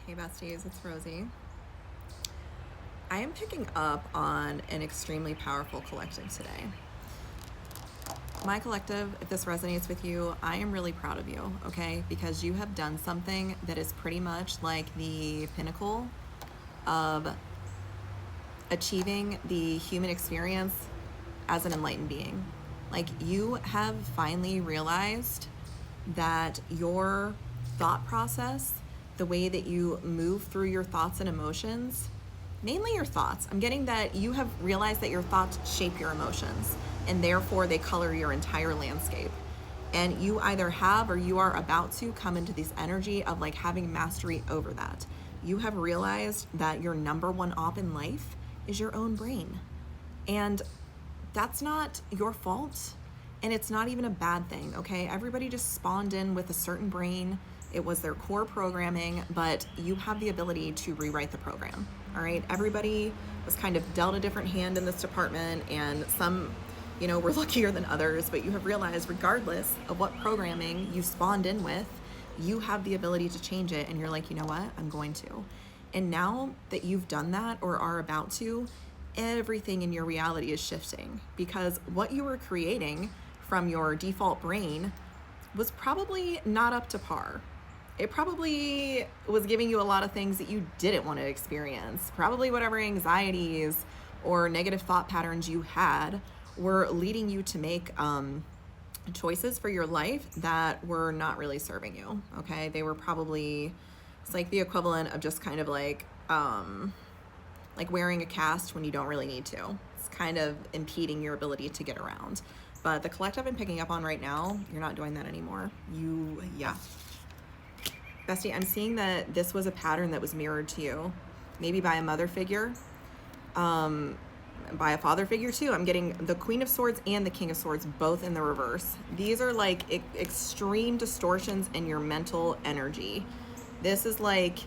Hey besties, it's Rosie. I am picking up on an extremely powerful collective today. My collective, if this resonates with you, I am really proud of you, okay? Because you have done something that is pretty much like the pinnacle of achieving the human experience as an enlightened being. Like, you have finally realized that your thought process, the way that you move through your thoughts and emotions, mainly your thoughts. I'm getting that you have realized that your thoughts shape your emotions and therefore they color your entire landscape. And you either have or you are about to come into this energy of like having mastery over that. You have realized that your number one op in life is your own brain. And that's not your fault. And it's not even a bad thing, okay? Everybody just spawned in with a certain brain. It was their core programming, but you have the ability to rewrite the program, all right? Everybody was kind of dealt a different hand in this department, and some, were luckier than others, but you have realized regardless of what programming you spawned in with, you have the ability to change it, and you're like, you know what? I'm going to. And now that you've done that or are about to, everything in your reality is shifting, because what you were creating from your default brain was probably not up to par. It probably was giving you a lot of things that you didn't want to experience. Probably whatever anxieties or negative thought patterns you had were leading you to make choices for your life that were not really serving you, okay? They were probably, it's like the equivalent of just kind of like wearing a cast when you don't really need to. It's kind of impeding your ability to get around. But the collective I'm picking up on right now, you're not doing that anymore. Bestie, I'm seeing that this was a pattern that was mirrored to you, maybe by a mother figure, by a father figure too. I'm getting the Queen of Swords and the King of Swords both in the reverse. These are like extreme distortions in your mental energy. This is like,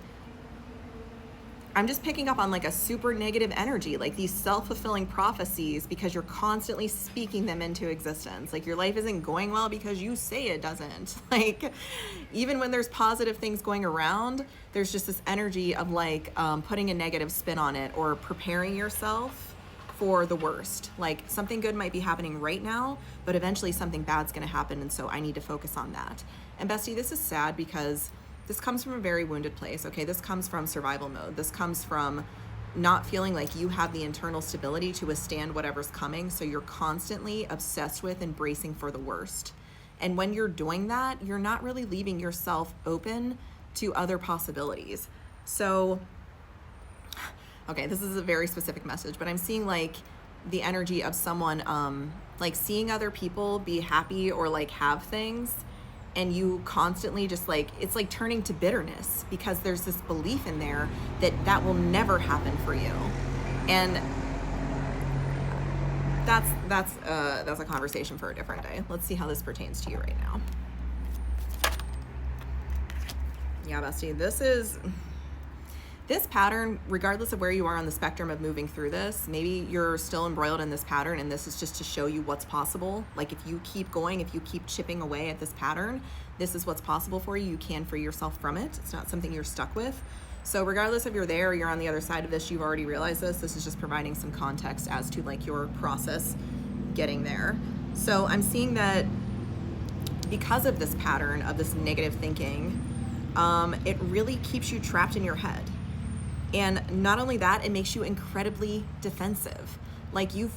I'm just picking up on like a super negative energy, like these self-fulfilling prophecies, because you're constantly speaking them into existence. Like your life isn't going well because you say it doesn't. Like even when there's positive things going around, there's just this energy of like putting a negative spin on it or preparing yourself for the worst. Like something good might be happening right now, but eventually something bad's gonna happen, and so I need to focus on that. And bestie, this is sad because this comes from a very wounded place, okay? This comes from survival mode. This comes from not feeling like you have the internal stability to withstand whatever's coming, so you're constantly obsessed with and bracing for the worst. And when you're doing that, you're not really leaving yourself open to other possibilities. So, okay, this is a very specific message, but I'm seeing like the energy of someone like seeing other people be happy or like have things, and you constantly just like, it's like turning to bitterness because there's this belief in there that that will never happen for you. And that's a conversation for a different day. Let's see how this pertains to you right now. Yeah, bestie, this pattern, regardless of where you are on the spectrum of moving through this, maybe you're still embroiled in this pattern, and this is just to show you what's possible. Like if you keep going, if you keep chipping away at this pattern, this is what's possible for you. You can free yourself from it. It's not something you're stuck with. So regardless if you're there or you're on the other side of this, you've already realized this. This is just providing some context as to like your process getting there. So I'm seeing that because of this pattern of this negative thinking, it really keeps you trapped in your head. And not only that, it makes you incredibly defensive. Like you've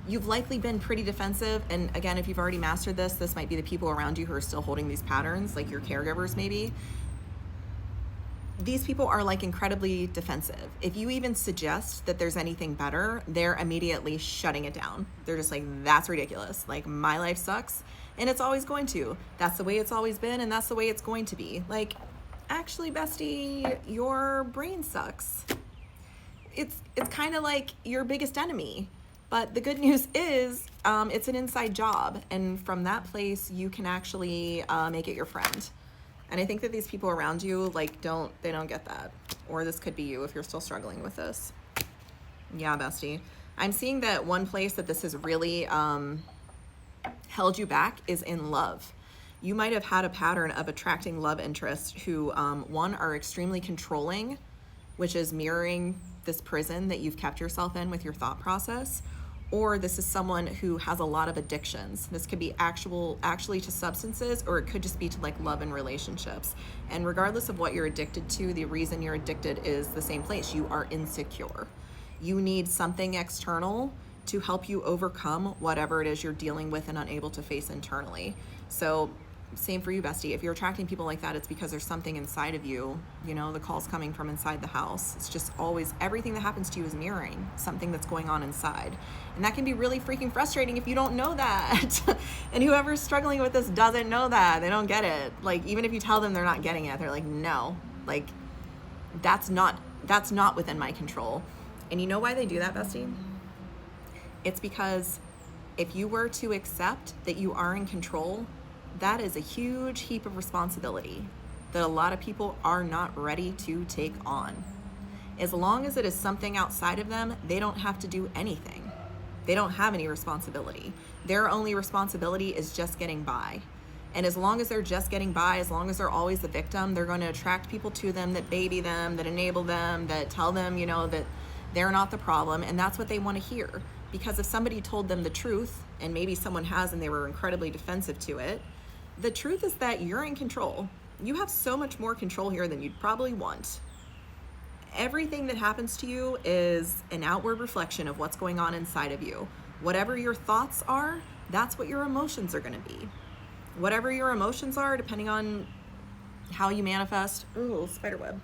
likely been pretty defensive. And again, if you've already mastered this might be the people around you who are still holding these patterns, like your caregivers maybe. These people are like incredibly defensive. If you even suggest that there's anything better, they're immediately shutting it down. They're just like, that's ridiculous. Like my life sucks and it's always going to. That's the way it's always been and that's the way it's going to be. Like, actually, bestie, your brain sucks. It's kind of like your biggest enemy. But the good news is it's an inside job. And from that place, you can actually make it your friend. And I think that these people around you, like, they don't get that. Or this could be you if you're still struggling with this. Yeah, bestie. I'm seeing that one place that this has really held you back is in love. You might have had a pattern of attracting love interests who, one, are extremely controlling, which is mirroring this prison that you've kept yourself in with your thought process, or this is someone who has a lot of addictions. This could be actually to substances, or it could just be to like love and relationships. And regardless of what you're addicted to, the reason you're addicted is the same place. You are insecure. You need something external to help you overcome whatever it is you're dealing with and unable to face internally. So same for you, bestie. If you're attracting people like that, it's because there's something inside of you. You know, the call's coming from inside the house. It's just always, everything that happens to you is mirroring something that's going on inside. And that can be really freaking frustrating if you don't know that. And whoever's struggling with this doesn't know that. They don't get it. Like, even if you tell them they're not getting it, they're like, no, like, that's not within my control. And you know why they do that, bestie? It's because if you were to accept that you are in control, that is a huge heap of responsibility that a lot of people are not ready to take on. As long as it is something outside of them, they don't have to do anything. They don't have any responsibility. Their only responsibility is just getting by. And as long as they're just getting by, as long as they're always the victim, they're going to attract people to them that baby them, that enable them, that tell them, you know, that they're not the problem. And that's what they want to hear. Because if somebody told them the truth, and maybe someone has and they were incredibly defensive to it, the truth is that you're in control. You have so much more control here than you'd probably want. Everything that happens to you is an outward reflection of what's going on inside of you. Whatever your thoughts are, that's what your emotions are going to be. Whatever your emotions are, depending on how you manifest, ooh, spider web.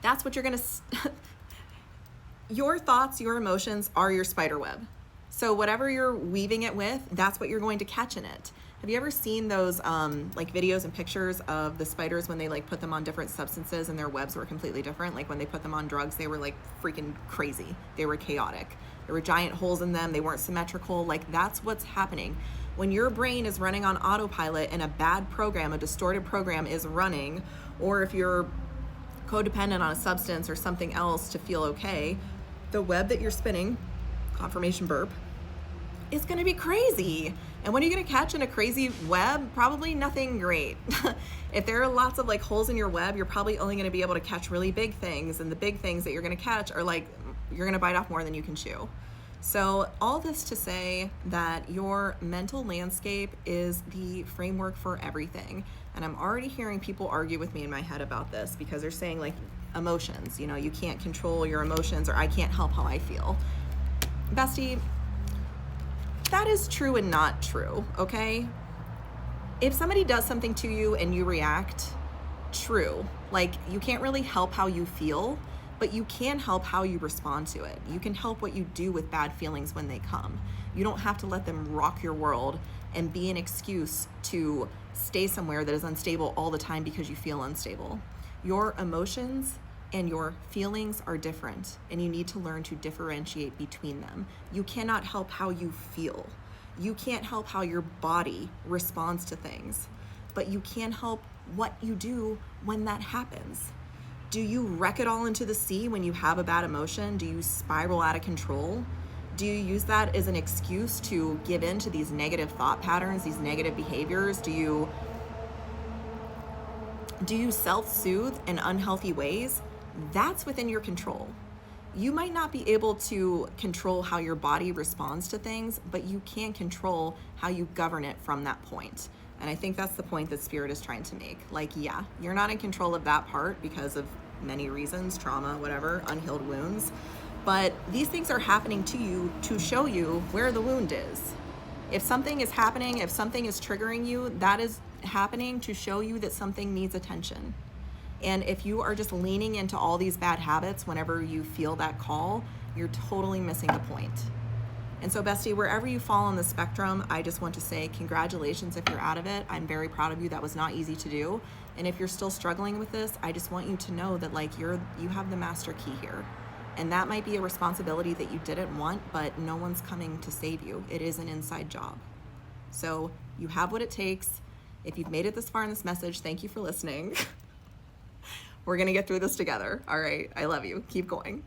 That's what you're going to, your thoughts, your emotions are your spider web. So whatever you're weaving it with, that's what you're going to catch in it. Have you ever seen those like videos and pictures of the spiders when they like put them on different substances and their webs were completely different? Like when they put them on drugs, they were like freaking crazy. They were chaotic. There were giant holes in them. They weren't symmetrical. Like that's what's happening. When your brain is running on autopilot and a bad program, a distorted program is running, or if you're codependent on a substance or something else to feel okay, the web that you're spinning, confirmation burp, is going to be crazy. And what are you going to catch in a crazy web? Probably nothing great. If there are lots of like holes in your web, you're probably only going to be able to catch really big things. And the big things that you're going to catch are like, you're going to bite off more than you can chew. So all this to say that your mental landscape is the framework for everything. And I'm already hearing people argue with me in my head about this because they're saying like emotions, you know, you can't control your emotions, or I can't help how I feel. Bestie, that is true and not true, okay? If somebody does something to you and you react, true. Like, you can't really help how you feel, but you can help how you respond to it. You can help what you do with bad feelings when they come. You don't have to let them rock your world and be an excuse to stay somewhere that is unstable all the time because you feel unstable. Your emotions and your feelings are different, and you need to learn to differentiate between them. You cannot help how you feel. You can't help how your body responds to things, but you can help what you do when that happens. Do you wreck it all into the sea when you have a bad emotion? Do you spiral out of control? Do you use that as an excuse to give in to these negative thought patterns, these negative behaviors? Do you self-soothe in unhealthy ways? That's within your control. You might not be able to control how your body responds to things, but you can control how you govern it from that point. And I think that's the point that Spirit is trying to make. Like, yeah, you're not in control of that part because of many reasons, trauma, whatever, unhealed wounds. But these things are happening to you to show you where the wound is. If something is happening, if something is triggering you, that is happening to show you that something needs attention. And if you are just leaning into all these bad habits whenever you feel that call, you're totally missing the point. And so, bestie, wherever you fall on the spectrum, I just want to say congratulations if you're out of it. I'm very proud of you. That was not easy to do. And if you're still struggling with this, I just want you to know that like you have the master key here. And that might be a responsibility that you didn't want, but no one's coming to save you. It is an inside job. So you have what it takes. If you've made it this far in this message, thank you for listening. We're going to get through this together. All right. I love you. Keep going.